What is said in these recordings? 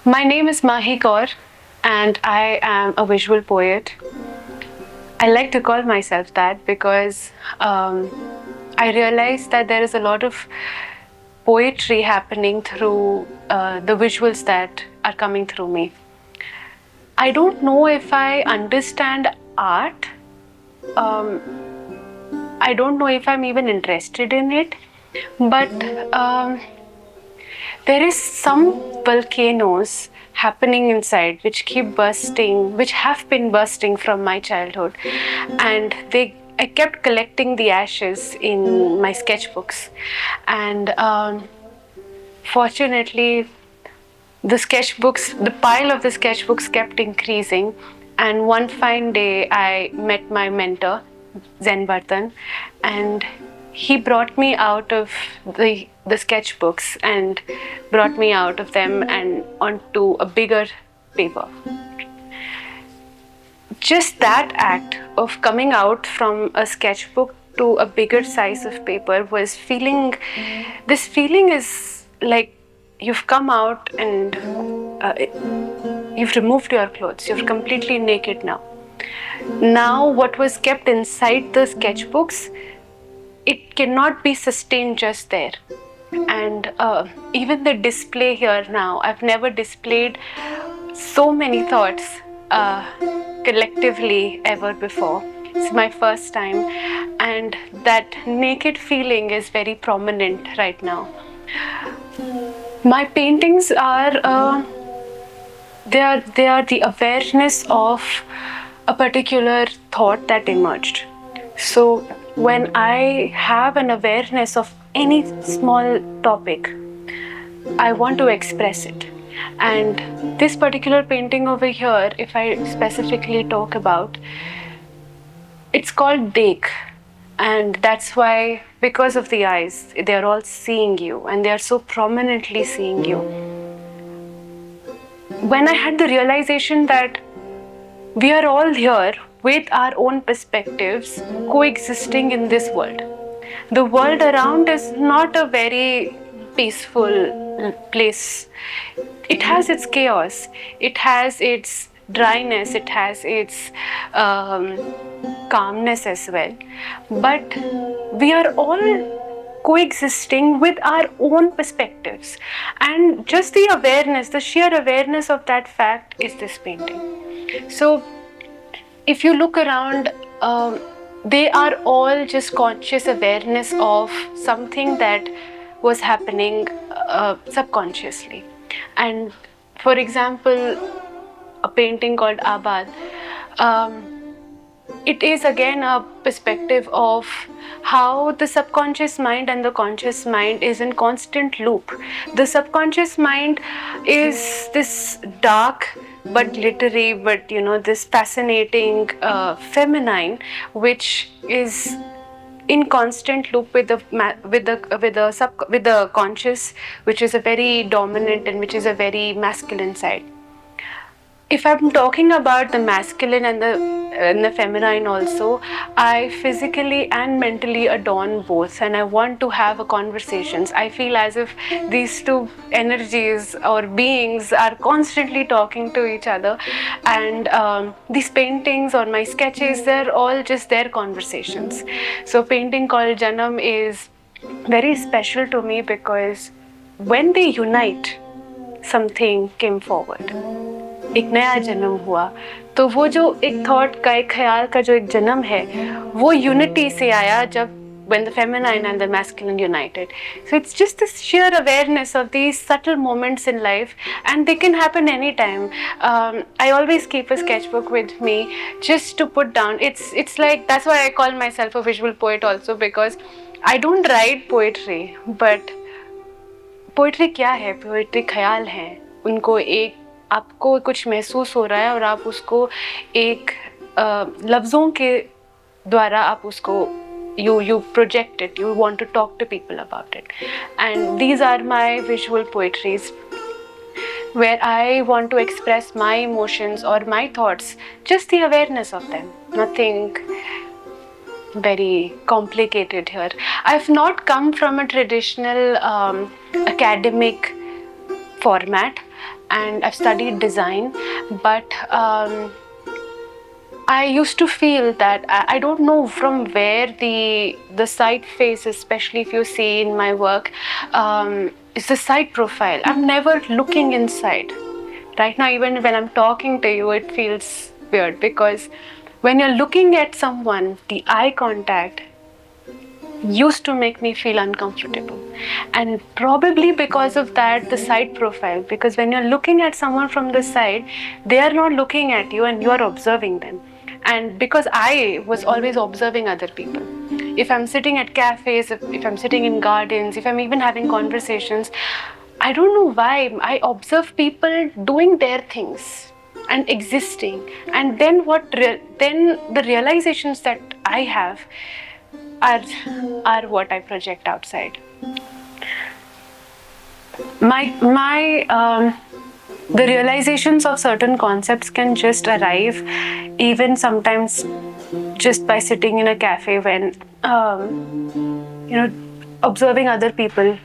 My name is Mahi Kaur and I am a visual poet. I like to call myself that because I realize that there is a lot of poetry happening through the visuals that are coming through me. I don't know if I understand art. Um, I don't know if I'm even interested in it, but there is some volcanoes happening inside which keep bursting, which have been bursting from my childhood, and I kept collecting the ashes in my sketchbooks, and fortunately the pile of the sketchbooks kept increasing, and one fine day I met my mentor, Zen Bartan, and he brought me out of the sketchbooks and brought me out of them and onto a bigger paper. Just that act of coming out from a sketchbook to a bigger size of paper was this feeling is like you've come out and you've removed your clothes, you're completely naked now. Now what was kept inside the sketchbooks, it cannot be sustained just there. And even the display here now, I've never displayed so many thoughts collectively ever before. It's my first time, and that naked feeling is very prominent right now. My paintings are they are the awareness of a particular thought that emerged. So when I have an awareness of any small topic, I want to express it. And this particular painting over here, if I specifically talk about, it's called Dekh. And that's why, because of the eyes, they're all seeing you and they're so prominently seeing you. When I had the realization that we are all here with our own perspectives coexisting in this world. The world around is not a very peaceful place. It has its chaos, it has its dryness, it has its calmness as well. But we are all coexisting with our own perspectives. And just the awareness, the sheer awareness of that fact is this painting. So if you look around, they are all just conscious awareness of something that was happening subconsciously. And for example, a painting called Abad, it is again a perspective of how the subconscious mind and the conscious mind is in constant loop. The subconscious mind is this dark but glittery, but this fascinating feminine, which is in constant loop with the conscious, which is a very dominant and which is a very masculine side. If I'm talking about the masculine and the feminine also, I physically and mentally adorn both, and I want to have a conversations. I feel as if these two energies or beings are constantly talking to each other, and these paintings or my sketches, they're all just their conversations. So painting called Janam is very special to me because when they unite, something came forward. एक नया जन्म हुआ, तो वो जो एक thought का, एक ख्याल का जो एक जन्म है, वो यूनिटी से आया जब when the feminine and the masculine united. So it's just this sheer awareness of these subtle moments in life, and they can happen anytime. I always keep a sketchbook with me just to put down. It's like, that's why I call myself a visual poet also, because I don't write poetry, but poetry क्या है? Poetry ख्याल है, उनको एक आपको कुछ महसूस हो रहा है और आप उसको एक लफ्ज़ों के द्वारा आप उसको you project it, you want to talk to people about it. And these are my visual poetries where I want to express my emotions or my thoughts, just the awareness of them, nothing very complicated here. I've not come from a traditional academic format, and I've studied design, but I used to feel that I don't know from where the side face, especially if you see in my work, is the side profile. I'm never looking inside. Right now, even when I'm talking to you, it feels weird because when you're looking at someone, the eye contact used to make me feel uncomfortable. And probably because of that, the side profile, because when you're looking at someone from the side, they are not looking at you and you are observing them. And because I was always observing other people, if I'm sitting at cafes, if I'm sitting in gardens, if I'm even having conversations, I don't know why I observe people doing their things and existing, and then then the realizations that I have are are what I project outside. My the realizations of certain concepts can just arrive even sometimes just by sitting in a cafe when observing other people.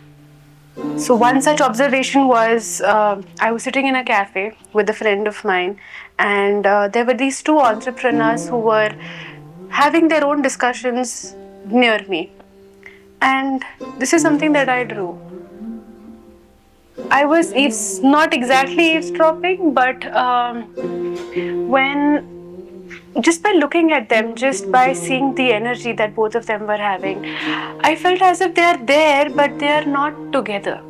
So one such observation was I was sitting in a cafe with a friend of mine, and there were these two entrepreneurs who were having their own discussions near me. And this is something that I drew. I was not exactly eavesdropping, but when just by looking at them, just by seeing the energy that both of them were having, I felt as if they are there, but they are not together.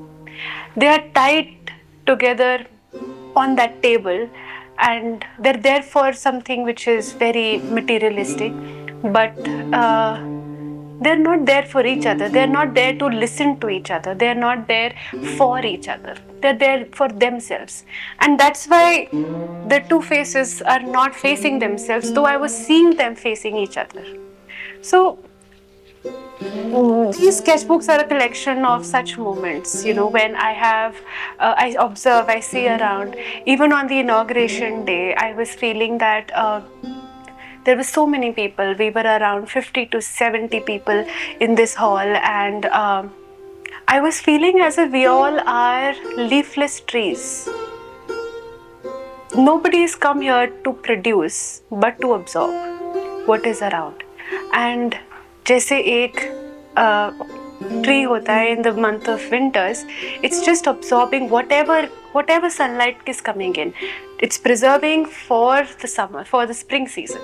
They are tied together on that table, and they're there for something which is very materialistic, but they're not there for each other. They're not there to listen to each other. They're not there for each other. They're there for themselves. And that's why the two faces are not facing themselves, though I was seeing them facing each other. So these sketchbooks are a collection of such moments, when I observe, I see around. Even on the inauguration day, I was feeling that there were so many people. We were around 50 to 70 people in this hall, and I was feeling as if we all are leafless trees. Nobody has come here to produce, but to absorb what is around. And जैसे एक tree होता है in the month of winters, it's just absorbing whatever sunlight is coming in. It's preserving for the summer, for the spring season.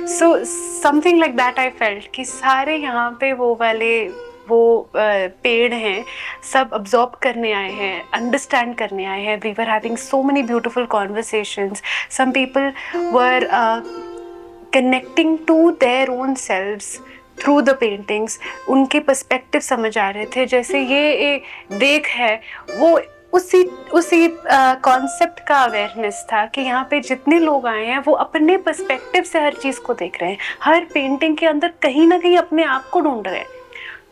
So something like that I felt कि सारे यहाँ पे वो पेड़ हैं, सब absorb करने आए हैं, understand करने आए हैं. We were having so many beautiful conversations. Some people were connecting to their own selves through the paintings. उनके perspective समझ आ रहे थे. जैसे ये देख है, वो उसी कॉन्सेप्ट का अवेयरनेस था कि यहाँ पे जितने लोग आए हैं वो अपने पर्सपेक्टिव से हर चीज़ को देख रहे हैं, हर पेंटिंग के अंदर कहीं ना कहीं अपने आप को ढूंढ रहे हैं.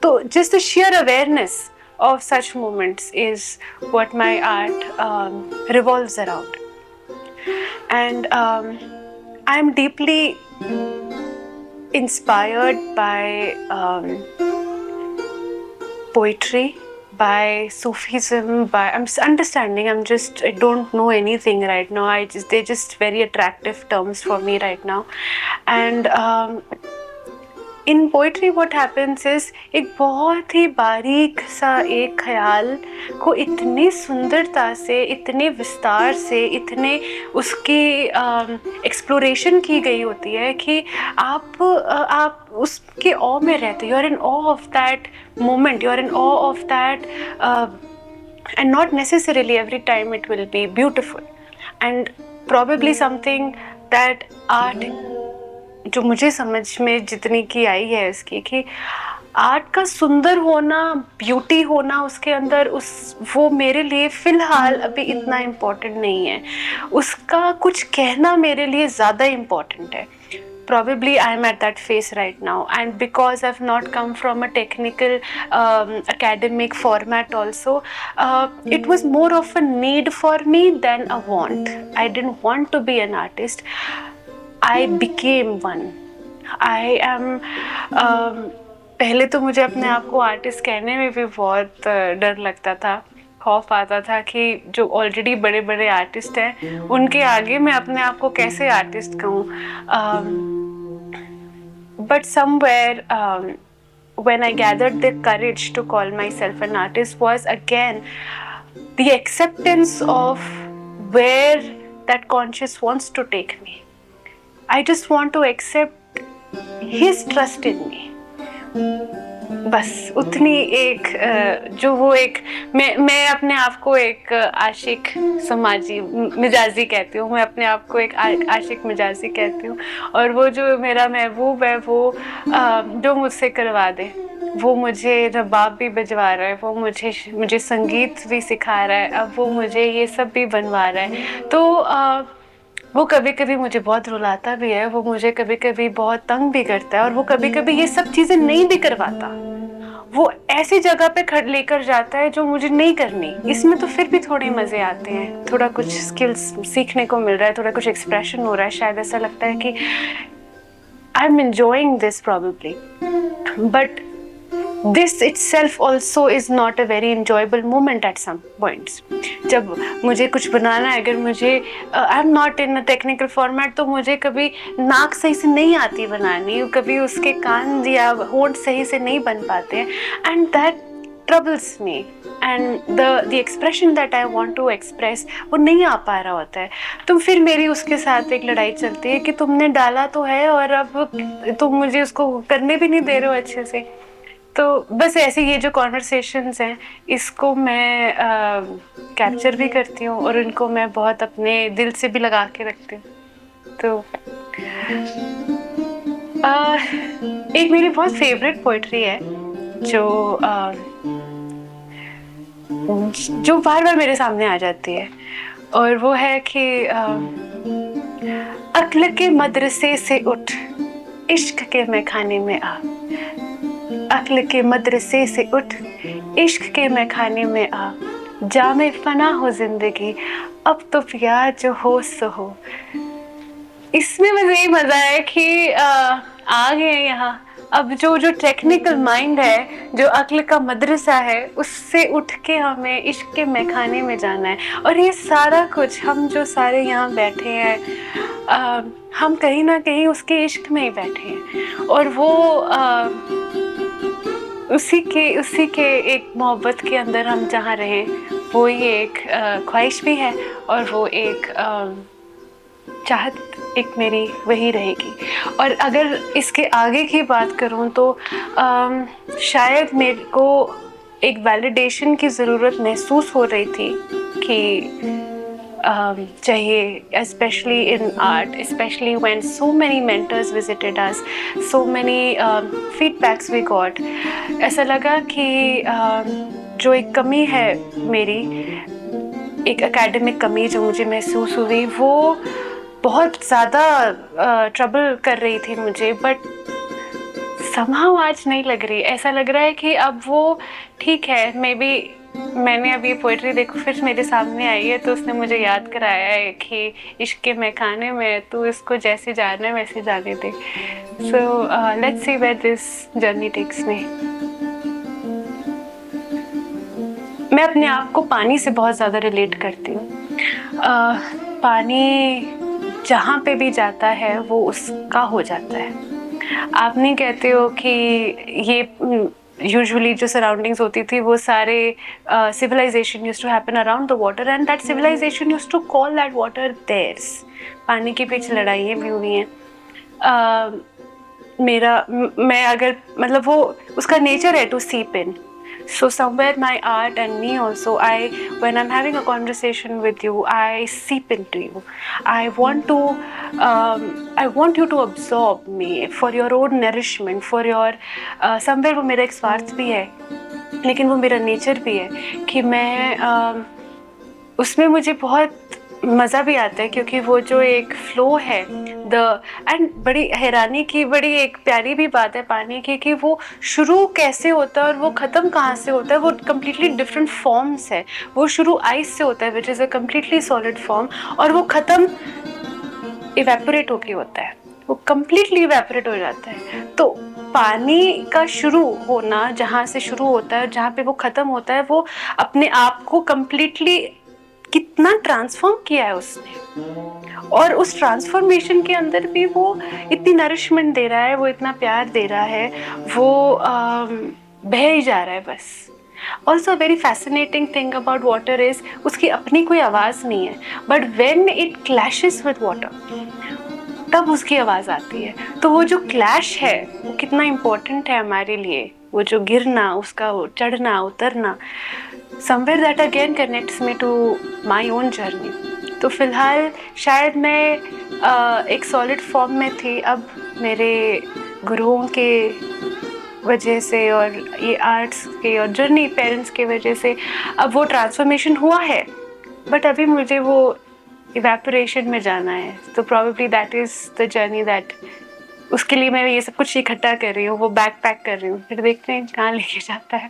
तो just the sheer awareness of such moments is what my art revolves around. And I am deeply inspired by poetry, by Sufism, I'm understanding. I don't know anything right now. They're just very attractive terms for me right now. And in poetry what happens is एक बहुत ही बारीक सा एक ख्याल को इतनी सुंदरता से, इतने विस्तार से, इतने उसकी एक्सप्लोरेशन की गई होती है कि आप उसके ऑ में रहते. You are in awe of that moment, you are in awe of that, and not necessarily every time it will be beautiful. And probably something that art जो मुझे समझ में जितनी की आई है इसकी, कि आर्ट का सुंदर होना, ब्यूटी होना उसके अंदर, वो मेरे लिए फ़िलहाल अभी इतना इम्पोर्टेंट नहीं है. उसका कुछ कहना मेरे लिए ज़्यादा इम्पोर्टेंट है. Probably I am at that phase right now, and because I've not come from a technical academic format also, it was more of a need for me than a want. I didn't want to be an artist. I became one. I am पहले तो मुझे अपने आप को artist कहने में भी बहुत डर लगता था. खौफ आता था कि जो ऑलरेडी बड़े बड़े आर्टिस्ट हैं उनके आगे मैं अपने आप को कैसे आर्टिस्ट कहूँ. But somewhere when I gathered the courage to call myself an artist was again the acceptance of where that conscious wants to take me. I just want to accept his trust in me. बस उतनी एक जो वो एक मैं अपने आप को एक आशिक समाजी मिजाजी कहती हूँ. मैं अपने आप को एक आशिक मिजाजी कहती हूँ. और वो जो मेरा महबूब है वो जो मुझसे करवा दे, वो मुझे रबाब भी बजवा रहा है, वो मुझे संगीत भी सिखा रहा है, अब वो मुझे ये सब भी बनवा रहा है. तो वो कभी कभी मुझे बहुत रुलाता भी है, वो मुझे कभी कभी बहुत तंग भी करता है, और वो कभी कभी ये सब चीज़ें नहीं भी करवाता. वो ऐसी जगह पे लेकर जाता है जो मुझे नहीं करनी. इसमें तो फिर भी थोड़े मज़े आते हैं, थोड़ा कुछ स्किल्स सीखने को मिल रहा है, थोड़ा कुछ एक्सप्रेशन हो रहा है. शायद ऐसा लगता है कि I am enjoying this probably, but this itself also is not a very enjoyable moment at some points. जब मुझे कुछ बनाना है, अगर मुझे I am not in a technical format, तो मुझे कभी नाक सही से नहीं आती बनानी, कभी उसके कान या होंठ सही से नहीं बन पाते हैं, and that troubles me, and the expression that I want to express वो नहीं आ पा रहा होता है. तो फिर मेरी उसके साथ एक लड़ाई चलती है कि तुमने डाला तो है और अब तुम मुझे उसको करने भी नहीं दे रहे हो अच्छे से. तो बस ऐसे ये जो कॉन्वर्सेशंस हैं, इसको मैं कैप्चर भी करती हूँ और इनको मैं बहुत अपने दिल से भी लगा के रखती हूँ. तो एक मेरी बहुत फेवरेट पोइट्री है जो बार बार मेरे सामने आ जाती है, और वो है कि अक्ल के मदरसे से उठ, इश्क के मैखाने में आ. अक्ल के मदरसे से उठ, इश्क के मैखाने में आ. जामे फना हो जिंदगी, अब तो पिया जो हो सो हो. इसमें मुझे यही मजा है कि आ गए यहाँ. अब जो टेक्निकल माइंड है, जो अक्ल का मदरसा है, उससे उठ के हमें इश्क के मैखाने में जाना है. और ये सारा कुछ हम जो सारे यहाँ बैठे हैं, हम कहीं ना कहीं उसके इश्क में ही बैठे हैं. और वो उसी के एक मोहब्बत के अंदर हम जहाँ रहें, वो ये एक ख्वाहिश भी है, और वो एक चाहत एक मेरी वही रहेगी. और अगर इसके आगे की बात करूँ तो शायद मेरे को एक वैलिडेशन की ज़रूरत महसूस हो रही थी कि चाहिए, especially in art, especially when so many mentors visited us, so many feedbacks we got. ऐसा लगा कि जो एक कमी है मेरी, एक एकेडमिक कमी जो मुझे महसूस हुई, वो बहुत ज़्यादा ट्रबल कर रही थी मुझे, बट somehow आज नहीं लग रही. ऐसा लग रहा है कि अब वो ठीक है. मे बी मैंने अभी पोइट्री देखो फिर मेरे सामने आई है, तो उसने मुझे याद कराया है कि इश्क के मैखाने में तू इसको जैसे जाना है वैसे जाने दे. So let's see where this journey takes me. मैं अपने आप को पानी से बहुत ज़्यादा रिलेट करती हूँ. पानी जहाँ पे भी जाता है वो उसका हो जाता है. आप नहीं कहते हो कि ये यूजुअली जो सराउंडिंग्स होती थी वो सारे civilisation used to happen around the water, and that civilisation used to call that water theirs. पानी के पीछे लड़ाइयाँ भी हुई हैं. मैं अगर मतलब वो उसका नेचर है टू सीप इन. So somewhere my art and me also, when I'm having a conversation with you, I seep into you. I want you to absorb me for your own nourishment, for your somewhere वो मेरा एक स्वार्थ भी है, लेकिन वो मेरा nature भी है कि मैं उसमें मुझे बहुत मज़ा भी आता है, क्योंकि वो जो एक फ़्लो है एंड बड़ी हैरानी की, बड़ी एक प्यारी भी बात है पानी की कि वो शुरू कैसे होता है और वो ख़त्म कहाँ से होता है. वो कम्प्लीटली डिफरेंट फॉर्म्स है. वो शुरू आइस से होता है which is a completely solid form, और वो ख़त्म इवेपोरेट होके होता है. वो कम्प्लीटली इवेपोरेट हो जाता है. तो पानी का शुरू होना, जहाँ से शुरू होता है जहाँ पे वो ख़त्म होता है, वो अपने आप को कम्प्लीटली कितना ट्रांसफॉर्म किया है उसने, और उस ट्रांसफॉर्मेशन के अंदर भी वो इतनी नरिशमेंट दे रहा है, वो इतना प्यार दे रहा है, वो बह ही जा रहा है बस। Also very fascinating thing about water is उसकी अपनी कोई आवाज़ नहीं है, but when it clashes with water तब उसकी आवाज़ आती है। तो वो जो क्लैश है वो कितना इम्पोर्टेंट है हमारे लिए, वो जो गिरना, उसका वो चढ़ना उतरना, somewhere that again connects me to my own journey. तो फिलहाल शायद मैं एक सॉलिड फॉर्म में थी, अब मेरे गुरुओं के वजह से और ये आर्ट्स के और जर्नी पेरेंट्स के वजह से अब वो ट्रांसफॉर्मेशन हुआ है, बट अभी मुझे वो इवेपोरेशन में जाना है। तो probably that is the journey that, उसके लिए मैं ये सब कुछ इकट्ठा कर रही हूँ, वो बैक पैक कर रही हूँ, फिर देखते हैं कहाँ लेके जाता है।